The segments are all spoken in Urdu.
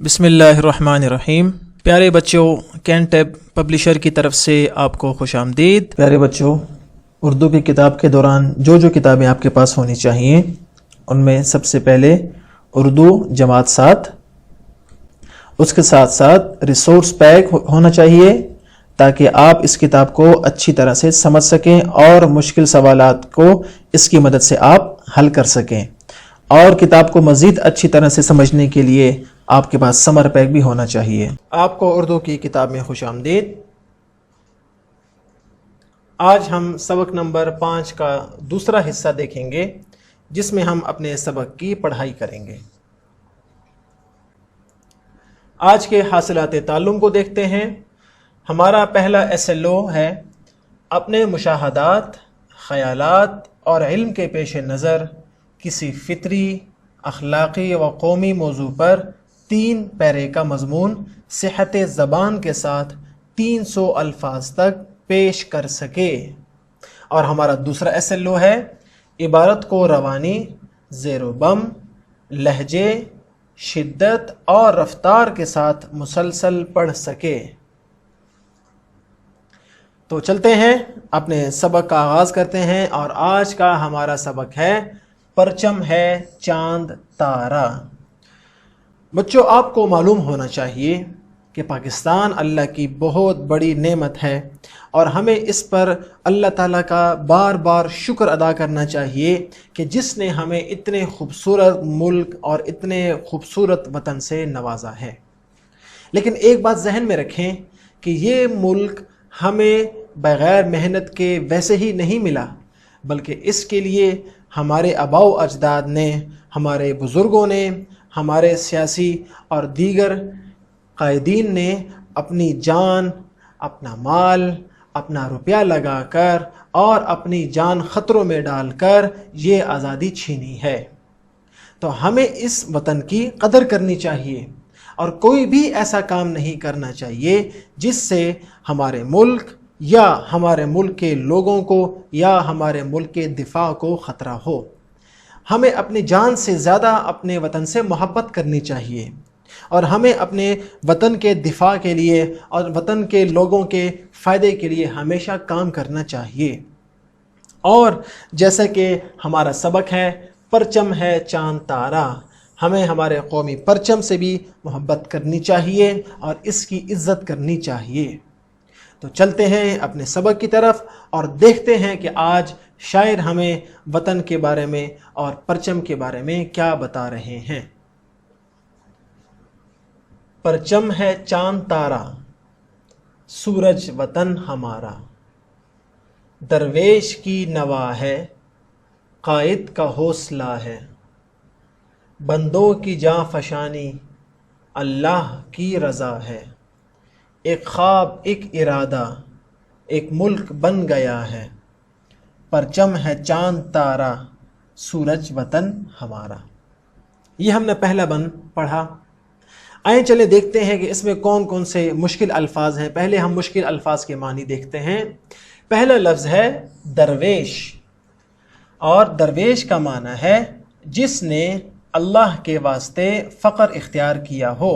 بسم اللہ الرحمن الرحیم۔ پیارے بچوں، کینٹیب پبلشر کی طرف سے آپ کو خوش آمدید۔ پیارے بچوں، اردو کی کتاب کے دوران جو کتابیں آپ کے پاس ہونی چاہیے ان میں سب سے پہلے اردو جماعت 7، اس کے ساتھ ساتھ ریسورس پیک ہونا چاہیے تاکہ آپ اس کتاب کو اچھی طرح سے سمجھ سکیں اور مشکل سوالات کو اس کی مدد سے آپ حل کر سکیں، اور کتاب کو مزید اچھی طرح سے سمجھنے کے لیے آپ کے پاس سمر پیک بھی ہونا چاہیے۔ آپ کو اردو کی کتاب میں خوش آمدید۔ آج ہم سبق نمبر 5 کا دوسرا حصہ دیکھیں گے جس میں ہم اپنے سبق کی پڑھائی کریں گے۔ آج کے حاصلات تعلم کو دیکھتے ہیں۔ ہمارا پہلا SLO ہے اپنے مشاہدات، خیالات اور علم کے پیش نظر کسی فطری، اخلاقی و قومی موضوع پر 3 پیرے کا مضمون صحت زبان کے ساتھ 300 الفاظ تک پیش کر سکے۔ اور ہمارا دوسرا SLO ہے عبارت کو روانی، زیر و بم، لہجے، شدت اور رفتار کے ساتھ مسلسل پڑھ سکے۔ تو چلتے ہیں، اپنے سبق کا آغاز کرتے ہیں، اور آج کا ہمارا سبق ہے پرچم ہے چاند تارا۔ بچوں، آپ کو معلوم ہونا چاہیے کہ پاکستان اللہ کی بہت بڑی نعمت ہے، اور ہمیں اس پر اللہ تعالیٰ کا بار بار شکر ادا کرنا چاہیے کہ جس نے ہمیں اتنے خوبصورت ملک اور اتنے خوبصورت وطن سے نوازا ہے۔ لیکن ایک بات ذہن میں رکھیں کہ یہ ملک ہمیں بغیر محنت کے ویسے ہی نہیں ملا، بلکہ اس کے لیے ہمارے آباء و اجداد نے، ہمارے بزرگوں نے، ہمارے سیاسی اور دیگر قائدین نے اپنی جان، اپنا مال، اپنا روپیہ لگا کر اور اپنی جان خطروں میں ڈال کر یہ آزادی چھینی ہے۔ تو ہمیں اس وطن کی قدر کرنی چاہیے، اور کوئی بھی ایسا کام نہیں کرنا چاہیے جس سے ہمارے ملک یا ہمارے ملک کے لوگوں کو یا ہمارے ملک کے دفاع کو خطرہ ہو۔ ہمیں اپنی جان سے زیادہ اپنے وطن سے محبت کرنی چاہیے، اور ہمیں اپنے وطن کے دفاع کے لیے اور وطن کے لوگوں کے فائدے کے لیے ہمیشہ کام کرنا چاہیے۔ اور جیسا کہ ہمارا سبق ہے پرچم ہے چاند تارا، ہمیں ہمارے قومی پرچم سے بھی محبت کرنی چاہیے اور اس کی عزت کرنی چاہیے۔ تو چلتے ہیں اپنے سبق کی طرف اور دیکھتے ہیں کہ آج شاعر ہمیں وطن کے بارے میں اور پرچم کے بارے میں کیا بتا رہے ہیں۔ پرچم ہے چاند تارا، سورج وطن ہمارا، درویش کی نوا ہے، قائد کا حوصلہ ہے، بندوں کی جاں فشانی اللہ کی رضا ہے، ایک خواب ایک ارادہ ایک ملک بن گیا ہے، پرچم ہے چاند تارا، سورج وطن ہمارا۔ یہ ہم نے پہلا بند پڑھا۔ آئیں چلے دیکھتے ہیں کہ اس میں کون کون سے مشکل الفاظ ہیں۔ پہلے ہم مشکل الفاظ کے معنی دیکھتے ہیں۔ پہلا لفظ ہے درویش، اور درویش کا معنی ہے جس نے اللہ کے واسطے فقر اختیار کیا ہو،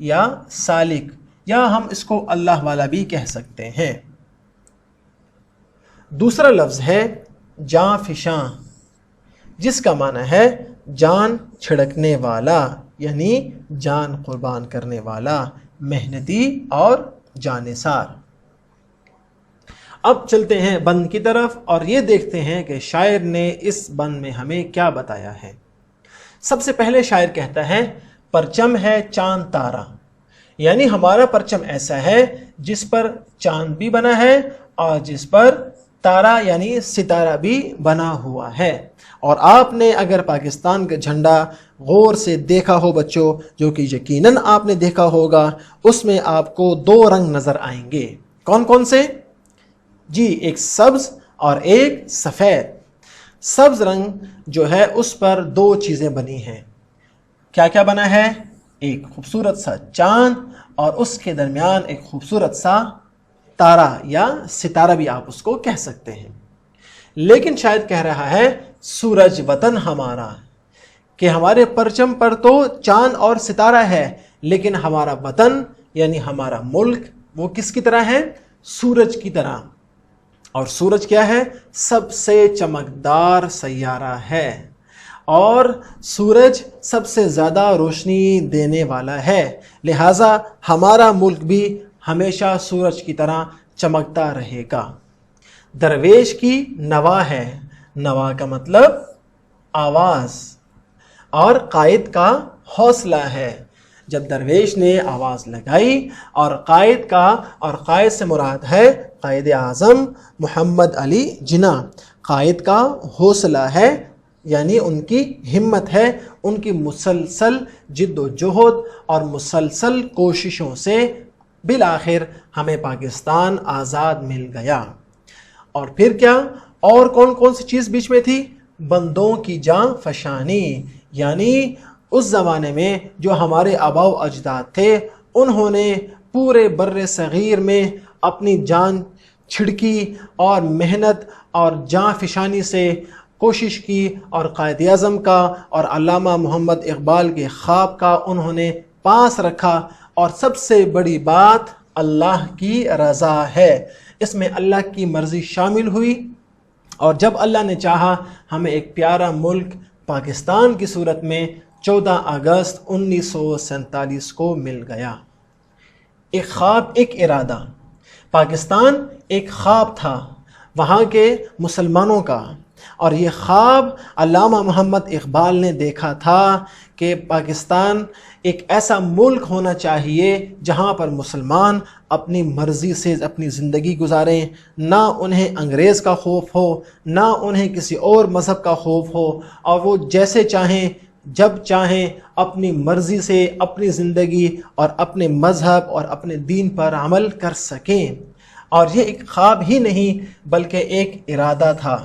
یا سالک، یا ہم اس کو اللہ والا بھی کہہ سکتے ہیں۔ دوسرا لفظ ہے جاں فشاں، جس کا معنی ہے جان چھڑکنے والا، یعنی جان قربان کرنے والا، محنتی اور جانثار۔ اب چلتے ہیں بند کی طرف اور یہ دیکھتے ہیں کہ شاعر نے اس بند میں ہمیں کیا بتایا ہے۔ سب سے پہلے شاعر کہتا ہے پرچم ہے چاند تارا، یعنی ہمارا پرچم ایسا ہے جس پر چاند بھی بنا ہے اور جس پر تارا یعنی ستارہ بھی بنا ہوا ہے۔ اور آپ نے اگر پاکستان کا جھنڈا غور سے دیکھا ہو بچوں، جو کہ یقیناً آپ نے دیکھا ہوگا، اس میں آپ کو 2 رنگ نظر آئیں گے۔ کون کون سے؟ جی، ایک سبز اور ایک سفید۔ سبز رنگ جو ہے اس پر 2 چیزیں بنی ہیں۔ کیا کیا بنا ہے؟ ایک خوبصورت سا چاند اور اس کے درمیان ایک خوبصورت سا تارا یا ستارہ بھی آپ اس کو کہہ سکتے ہیں۔ لیکن شاید کہہ رہا ہے سورج وطن ہمارا، کہ ہمارے پرچم پر تو چاند اور ستارہ ہے، لیکن ہمارا وطن یعنی ہمارا ملک وہ کس کی طرح ہے؟ سورج کی طرح. اور سورج کیا ہے؟ سب سے چمکدار سیارہ ہے، اور سورج سب سے زیادہ روشنی دینے والا ہے. لہٰذا ہمارا ملک بھی ہمیشہ سورج کی طرح چمکتا رہے گا. درویش کی نوا ہے، نوا کا مطلب آواز، اور قائد کا حوصلہ ہے. جب درویش نے آواز لگائی اور قائد سے مراد ہے قائد اعظم محمد علی جناح. قائد کا حوصلہ ہے یعنی ان کی ہمت ہے، ان کی مسلسل جد و جہد اور مسلسل کوششوں سے بالآخر ہمیں پاکستان آزاد مل گیا. اور پھر کیا؟ اور کون سی چیز بیچ میں تھی؟ بندوں کی جان فشانی، یعنی اس زمانے میں جو ہمارے آباء و اجداد تھے انہوں نے پورے بر صغیر میں اپنی جان چھڑکی اور محنت اور جان فشانی سے کوشش کی، اور قائد اعظم کا اور علامہ محمد اقبال کے خواب کا انہوں نے پاس رکھا. اور سب سے بڑی بات اللہ کی رضا ہے، اس میں اللہ کی مرضی شامل ہوئی. اور جب اللہ نے چاہا ہمیں ایک پیارا ملک پاکستان کی صورت میں 14 اگست 1947 کو مل گیا. ایک خواب، ایک ارادہ. پاکستان ایک خواب تھا وہاں کے مسلمانوں کا، اور یہ خواب علامہ محمد اقبال نے دیکھا تھا کہ پاکستان ایک ایسا ملک ہونا چاہیے جہاں پر مسلمان اپنی مرضی سے اپنی زندگی گزاریں، نہ انہیں انگریز کا خوف ہو، نہ انہیں کسی اور مذہب کا خوف ہو، اور وہ جیسے چاہیں جب چاہیں اپنی مرضی سے اپنی زندگی اور اپنے مذہب اور اپنے دین پر عمل کر سکیں. اور یہ ایک خواب ہی نہیں بلکہ ایک ارادہ تھا.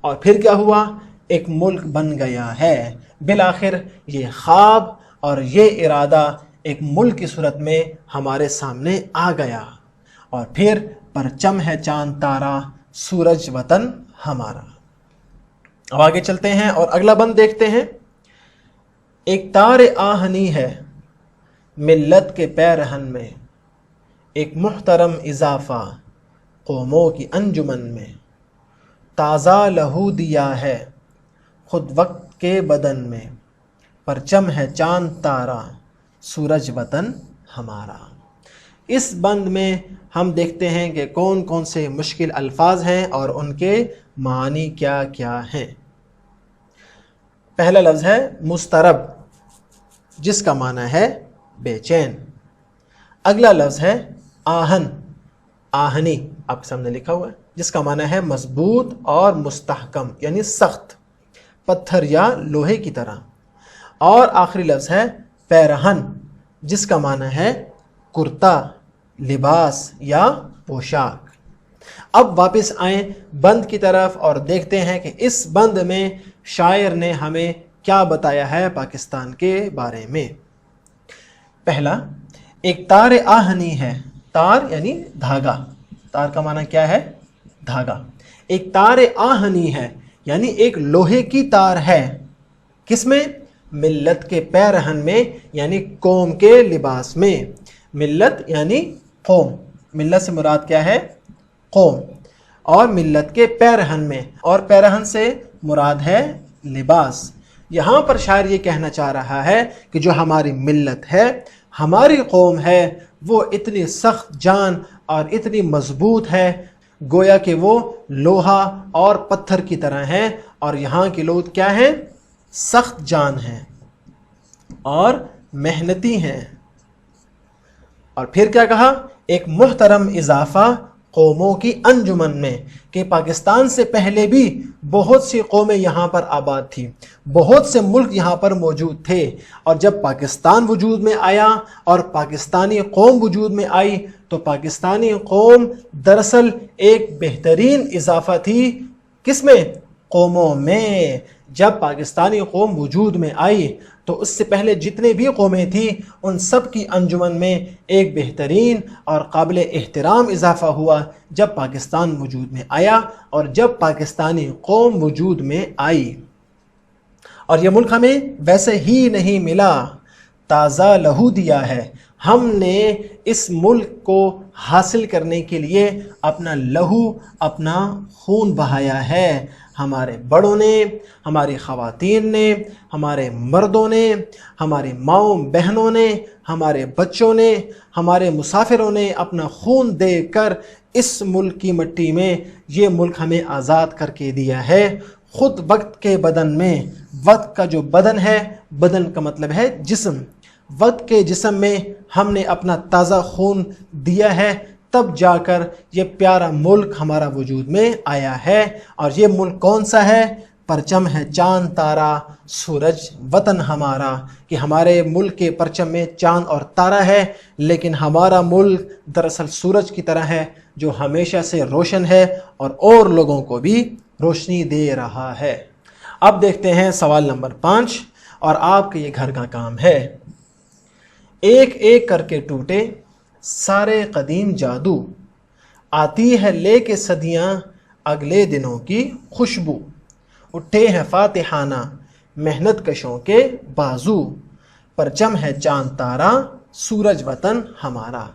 اور پھر کیا ہوا؟ ایک ملک بن گیا ہے. بالآخر یہ خواب اور یہ ارادہ ایک ملک کی صورت میں ہمارے سامنے آ گیا. اور پھر پرچم ہے چاند تارا، سورج وطن ہمارا. اب آگے چلتے ہیں اور اگلا بند دیکھتے ہیں. ایک تار آہنی ہے ملت کے پیرہن میں، ایک محترم اضافہ قوموں کی انجمن میں. تازہ لہو دیا ہے خود وقت کے بدن میں، پرچم ہے چاند تارا، سورج وطن ہمارا. اس بند میں ہم دیکھتے ہیں کہ کون سے مشکل الفاظ ہیں اور ان کے معنی کیا کیا ہیں. پہلا لفظ ہے مضطرب، جس کا معنی ہے بے چین. اگلا لفظ ہے آہن، آہنی آپ کے سامنے لکھا ہوا ہے، جس کا معنی ہے مضبوط اور مستحکم یعنی سخت، پتھر یا لوہے کی طرح. اور آخری لفظ ہے پیرہن، جس کا معنی ہے کرتا، لباس یا پوشاک. اب واپس آئیں بند کی طرف اور دیکھتے ہیں کہ اس بند میں شاعر نے ہمیں کیا بتایا ہے پاکستان کے بارے میں. پہلا، ایک تار آہنی ہے. تار یعنی دھاگا، تار کا معنی کیا ہے؟ دھاگا. ایک تار آہنی ہے یعنی ایک لوہے کی تار ہے. کس میں؟ ملت کے پیرہن میں یعنی قوم کے لباس میں. ملت یعنی قوم، ملت سے مراد کیا ہے؟ قوم. اور ملت کے پیرہن میں، اور پیرہن سے مراد ہے لباس. یہاں پر شاعر یہ کہنا چاہ رہا ہے کہ جو ہماری ملت ہے، ہماری قوم ہے، وہ اتنی سخت جان اور اتنی مضبوط ہے گویا کہ وہ لوہا اور پتھر کی طرح ہیں. اور یہاں کے لوگ کیا ہیں؟ سخت جان ہیں اور محنتی ہیں. اور پھر کیا کہا؟ ایک محترم اضافہ قوموں کی انجمن میں، کہ پاکستان سے پہلے بھی بہت سی قومیں یہاں پر آباد تھیں، بہت سے ملک یہاں پر موجود تھے. اور جب پاکستان وجود میں آیا اور پاکستانی قوم وجود میں آئی تو پاکستانی قوم دراصل ایک بہترین اضافہ تھی. کس میں؟ قوموں میں. جب پاکستانی قوم وجود میں آئی تو اس سے پہلے جتنے بھی قومیں تھیں ان سب کی انجمن میں ایک بہترین اور قابل احترام اضافہ ہوا جب پاکستان وجود میں آیا اور جب پاکستانی قوم وجود میں آئی. اور یہ ملک ہمیں ویسے ہی نہیں ملا، تازہ لہو دیا ہے، ہم نے اس ملک کو حاصل کرنے کے لیے اپنا لہو، اپنا خون بہایا ہے۔ ہمارے بڑوں نے، ہماری خواتین نے، ہمارے مردوں نے، ہماری ماؤں بہنوں نے، ہمارے بچوں نے، ہمارے مسافروں نے اپنا خون دے کر اس ملک کی مٹی میں یہ ملک ہمیں آزاد کر کے دیا ہے۔ خود وقت کے بدن میں، وقت کا جو بدن ہے، بدن کا مطلب ہے جسم، وقت کے جسم میں ہم نے اپنا تازہ خون دیا ہے، تب جا کر یہ پیارا ملک ہمارا وجود میں آیا ہے۔ اور یہ ملک کون سا ہے؟ پرچم ہے چاند تارا سورج وطن ہمارا، کہ ہمارے ملک کے پرچم میں چاند اور تارا ہے، لیکن ہمارا ملک دراصل سورج کی طرح ہے جو ہمیشہ سے روشن ہے اور لوگوں کو بھی روشنی دے رہا ہے۔ اب دیکھتے ہیں سوال نمبر 5، اور آپ کے یہ گھر کا کام ہے۔ ایک ایک کر کے ٹوٹے سارے قدیم جادو، آتی ہے لے کے صدیاں اگلے دنوں کی خوشبو، اٹھے ہیں فاتحانہ محنت کشوں کے بازو، پرچم ہے چاند تارا سورج وطن ہمارا۔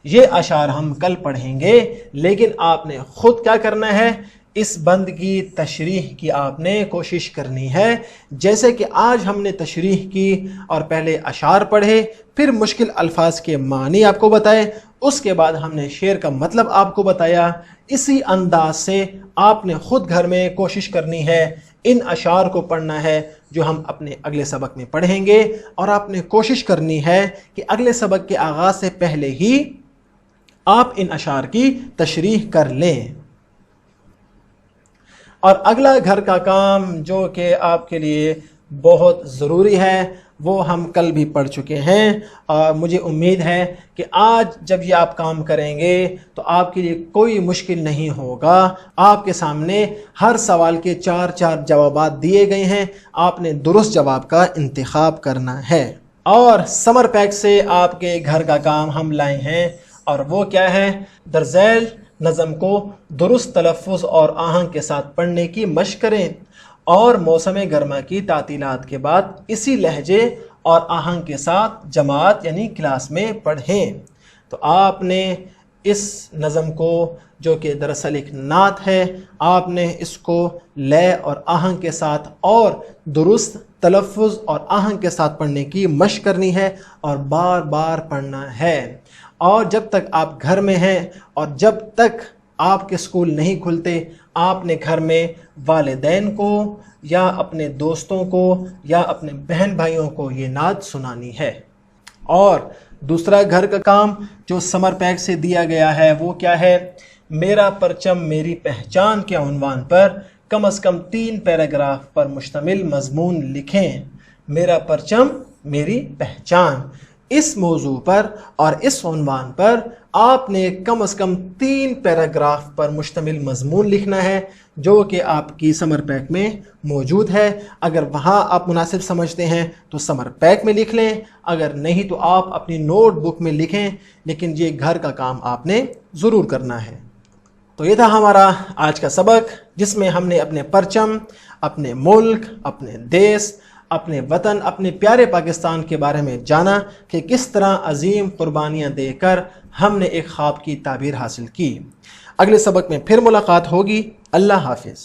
یہ اشعار ہم کل پڑھیں گے، لیکن آپ نے خود کیا کرنا ہے؟ اس بند کی تشریح کی آپ نے کوشش کرنی ہے۔ جیسے کہ آج ہم نے تشریح کی اور پہلے اشعار پڑھے، پھر مشکل الفاظ کے معنی آپ کو بتائے، اس کے بعد ہم نے شعر کا مطلب آپ کو بتایا۔ اسی انداز سے آپ نے خود گھر میں کوشش کرنی ہے، ان اشعار کو پڑھنا ہے جو ہم اپنے اگلے سبق میں پڑھیں گے، اور آپ نے کوشش کرنی ہے کہ اگلے سبق کے آغاز سے پہلے ہی آپ ان اشعار کی تشریح کر لیں۔ اور اگلا گھر کا کام جو کہ آپ کے لیے بہت ضروری ہے، وہ ہم کل بھی پڑھ چکے ہیں، اور مجھے امید ہے کہ آج جب یہ آپ کام کریں گے تو آپ کے لیے کوئی مشکل نہیں ہوگا۔ آپ کے سامنے ہر سوال کے 4 جوابات دیے گئے ہیں، آپ نے درست جواب کا انتخاب کرنا ہے۔ اور سمر پیک سے آپ کے گھر کا کام ہم لائے ہیں، اور وہ کیا ہے؟ درذیل نظم کو درست تلفظ اور آہنگ کے ساتھ پڑھنے کی مشق کریں، اور موسم گرما کی تعطیلات کے بعد اسی لہجے اور آہنگ کے ساتھ جماعت یعنی کلاس میں پڑھیں۔ تو آپ نے اس نظم کو، جو کہ دراصل ایک نعت ہے، آپ نے اس کو لے اور آہنگ کے ساتھ اور درست تلفظ اور آہنگ کے ساتھ پڑھنے کی مشق کرنی ہے، اور بار بار پڑھنا ہے۔ اور جب تک آپ گھر میں ہیں اور جب تک آپ کے اسکول نہیں کھلتے، آپ نے گھر میں والدین کو یا اپنے دوستوں کو یا اپنے بہن بھائیوں کو یہ نعت سنانی ہے۔ اور دوسرا گھر کا کام جو سمر پیک سے دیا گیا ہے وہ کیا ہے؟ میرا پرچم میری پہچان کے عنوان پر کم از کم 3 پیراگراف پر مشتمل مضمون لکھیں۔ میرا پرچم میری پہچان، اس موضوع پر اور اس عنوان پر آپ نے کم از کم 3 پیراگراف پر مشتمل مضمون لکھنا ہے، جو کہ آپ کی سمر پیک میں موجود ہے۔ اگر وہاں آپ مناسب سمجھتے ہیں تو سمر پیک میں لکھ لیں، اگر نہیں تو آپ اپنی نوٹ بک میں لکھیں، لیکن یہ گھر کا کام آپ نے ضرور کرنا ہے۔ تو یہ تھا ہمارا آج کا سبق، جس میں ہم نے اپنے پرچم، اپنے ملک، اپنے دیس، اپنے وطن، اپنے پیارے پاکستان کے بارے میں جانا کہ کس طرح عظیم قربانیاں دے کر ہم نے ایک خواب کی تعبیر حاصل کی۔ اگلے سبق میں پھر ملاقات ہوگی۔ اللہ حافظ۔